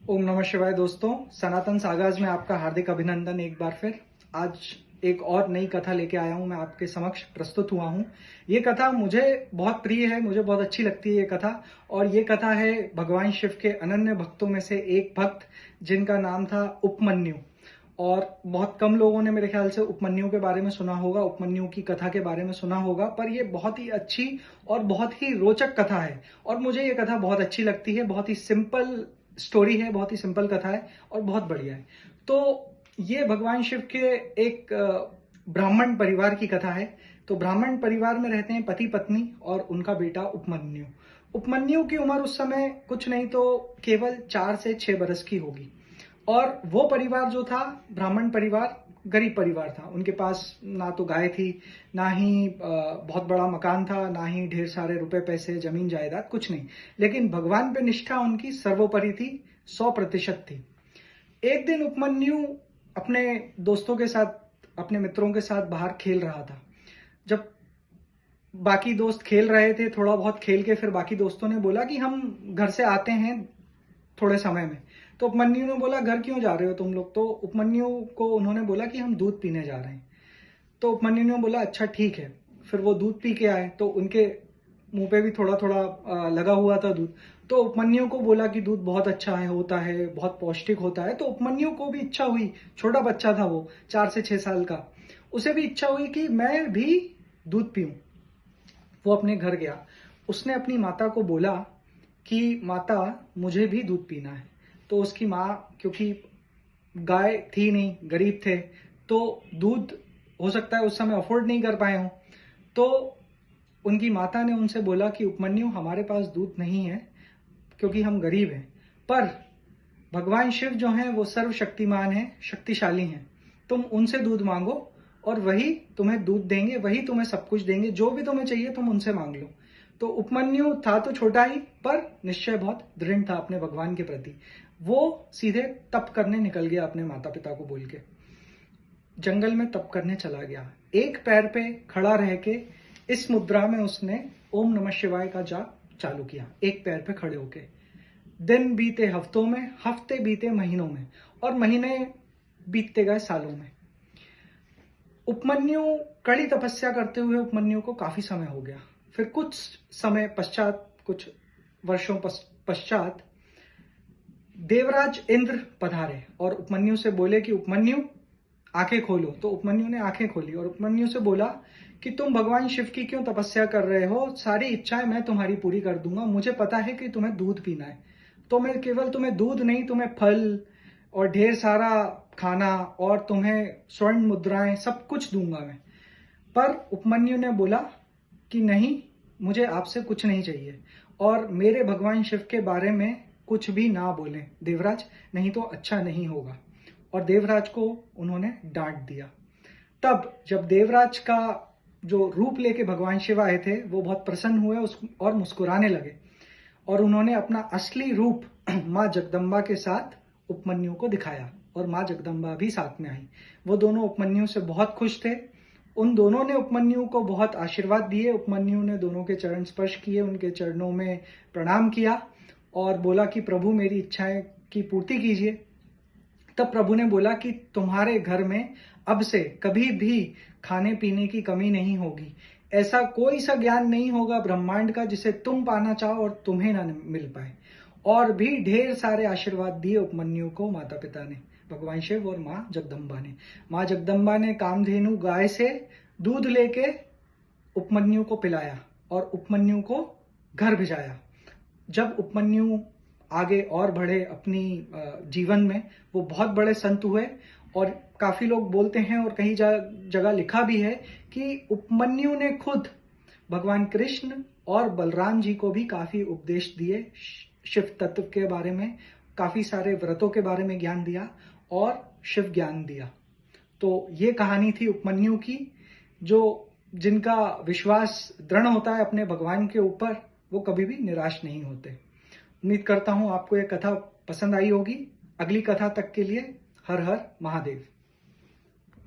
ओम नमः शिवाय दोस्तों, सनातन सागाज में आपका हार्दिक अभिनंदन। एक बार फिर आज एक और नई कथा लेके आया हूं, मैं आपके समक्ष प्रस्तुत हुआ हूं। ये कथा मुझे बहुत प्रिय है, मुझे बहुत अच्छी लगती है ये कथा। और ये कथा है भगवान शिव के अनन्य भक्तों में से एक भक्त जिनका नाम था उपमन्यु। और बहुत कम लोगों ने मेरे ख्याल से उपमन्यु के बारे में सुना होगा, उपमन्यु की कथा के बारे में सुना होगा, पर ये बहुत ही अच्छी और बहुत ही रोचक कथा है। और मुझे ये कथा बहुत अच्छी लगती है, बहुत ही सिंपल स्टोरी है, बहुत ही सिंपल कथा है और बहुत बढ़िया है। तो ये भगवान शिव के एक ब्राह्मण परिवार की कथा है। तो ब्राह्मण परिवार में रहते हैं पति पत्नी और उनका बेटा उपमन्यु। उपमन्यु की उम्र उस समय कुछ नहीं तो केवल 4 से 6 बरस की होगी। और वो परिवार जो था, ब्राह्मण परिवार, गरीब परिवार था। उनके पास ना तो गाय थी, ना ही बहुत बड़ा मकान था, ना ही ढेर सारे रुपए पैसे, जमीन जायदाद, कुछ नहीं। लेकिन भगवान पे निष्ठा उनकी सर्वोपरि थी, 100% थी। एक दिन उपमन्यु अपने दोस्तों के साथ, अपने मित्रों के साथ बाहर खेल रहा था। जब बाकी दोस्त खेल रहे थे, थोड़ा बहुत खेल के फिर बाकी दोस्तों ने बोला कि हम घर से आते हैं थोड़े समय में। तो उपमन्यु ने बोला, घर क्यों जा रहे हो तुम लोग? तो उपमन्यु को उन्होंने बोला कि हम दूध पीने जा रहे हैं। तो उपमन्यु ने बोला, अच्छा ठीक है। फिर वो दूध पी के आए तो उनके मुंह पे भी थोड़ा थोड़ा लगा हुआ था दूध। तो उपमन्यु को बोला कि दूध बहुत अच्छा है, होता है, बहुत पौष्टिक होता है। तो उपमन्यु को भी इच्छा हुई, छोटा बच्चा था वो, 4 से 6 साल का, उसे भी इच्छा हुई कि मैं भी दूध पीऊं। वो अपने घर गया, उसने अपनी माता को बोला कि माता, मुझे भी दूध पीना है। तो उसकी माँ, क्योंकि गाय थी नहीं, गरीब थे, तो दूध हो सकता है उस समय अफोर्ड नहीं कर पाए हों। तो उनकी माता ने उनसे बोला कि उपमन्यु, हमारे पास दूध नहीं है क्योंकि हम गरीब हैं, पर भगवान शिव जो हैं वो सर्वशक्तिमान हैं, शक्तिशाली हैं। तुम उनसे दूध मांगो और वही तुम्हें दूध देंगे, वही तुम्हें सब कुछ देंगे, जो भी तुम्हें चाहिए तुम उनसे मांग लो। तो उपमन्यु था तो छोटा ही, पर निश्चय बहुत दृढ़ था अपने भगवान के प्रति। वो सीधे तप करने निकल गया, अपने माता पिता को बोल के जंगल में तप करने चला गया। एक पैर पे खड़ा रह के इस मुद्रा में उसने ओम नमः शिवाय का जाप चालू किया, एक पैर पे खड़े होके। दिन बीते हफ्तों में, हफ्ते बीते महीनों में, और महीने बीतते गए सालों में। उपमन्यु कड़ी तपस्या करते हुए उपमन्यु को काफी समय हो गया। फिर कुछ समय पश्चात, कुछ वर्षों पश्चात देवराज इंद्र पधारे और उपमन्यु से बोले कि उपमन्यु, आंखें खोलो। तो उपमन्यु ने आंखें खोली और उपमन्यु से बोला कि तुम भगवान शिव की क्यों तपस्या कर रहे हो? सारी इच्छाएं मैं तुम्हारी पूरी कर दूंगा। मुझे पता है कि तुम्हें दूध पीना है, तो मैं केवल तुम्हें दूध नहीं, तुम्हें फल और ढेर सारा खाना और तुम्हें स्वर्ण मुद्राएं, सब कुछ दूंगा मैं। पर उपमन्यु ने बोला कि नहीं, मुझे आपसे कुछ नहीं चाहिए, और मेरे भगवान शिव के बारे में कुछ भी ना बोलें देवराज, नहीं तो अच्छा नहीं होगा। और देवराज को उन्होंने डांट दिया। तब जब देवराज का जो रूप लेके भगवान शिव आए थे, वो बहुत प्रसन्न हुए और मुस्कुराने लगे, और उन्होंने अपना असली रूप माँ जगदम्बा के साथ उपमन्यु को दिखाया, और माँ जगदम्बा भी साथ में आई। वो दोनों उपमन्यु से बहुत खुश थे। उन दोनों ने उपमन्यु को बहुत आशीर्वाद दिए। उपमन्यु ने दोनों के चरण स्पर्श किए, उनके चरणों में प्रणाम किया और बोला कि प्रभु, मेरी इच्छाएं की पूर्ति कीजिए। तब प्रभु ने बोला कि तुम्हारे घर में अब से कभी भी खाने पीने की कमी नहीं होगी। ऐसा कोई सा ज्ञान नहीं होगा ब्रह्मांड का जिसे तुम पाना चाहो और तुम्हें ना मिल पाए। और भी ढेर सारे आशीर्वाद दिए उपमन्यु को माता पिता ने, भगवान शिव और माँ जगदम्बा ने। माँ जगदम्बा ने कामधेनु गाय से दूध लेके उपमन्यु को पिलाया और उपमन्यु को घर भिजाया। जब उपमन्यु आगे और बढ़े अपनी जीवन में, वो बहुत बड़े संत हुए। और काफी लोग बोलते हैं और कहीं जगह लिखा भी है कि उपमन्यु ने खुद भगवान कृष्ण और बलराम जी को भी काफी उपदेश दिए, शिव तत्व के बारे में, काफी सारे व्रतों के बारे में ज्ञान दिया और शिव ज्ञान दिया। तो ये कहानी थी उपमन्यु की। जिनका विश्वास दृढ़ होता है अपने भगवान के ऊपर, वो कभी भी निराश नहीं होते। उम्मीद करता हूं आपको ये कथा पसंद आई होगी। अगली कथा तक के लिए हर हर महादेव।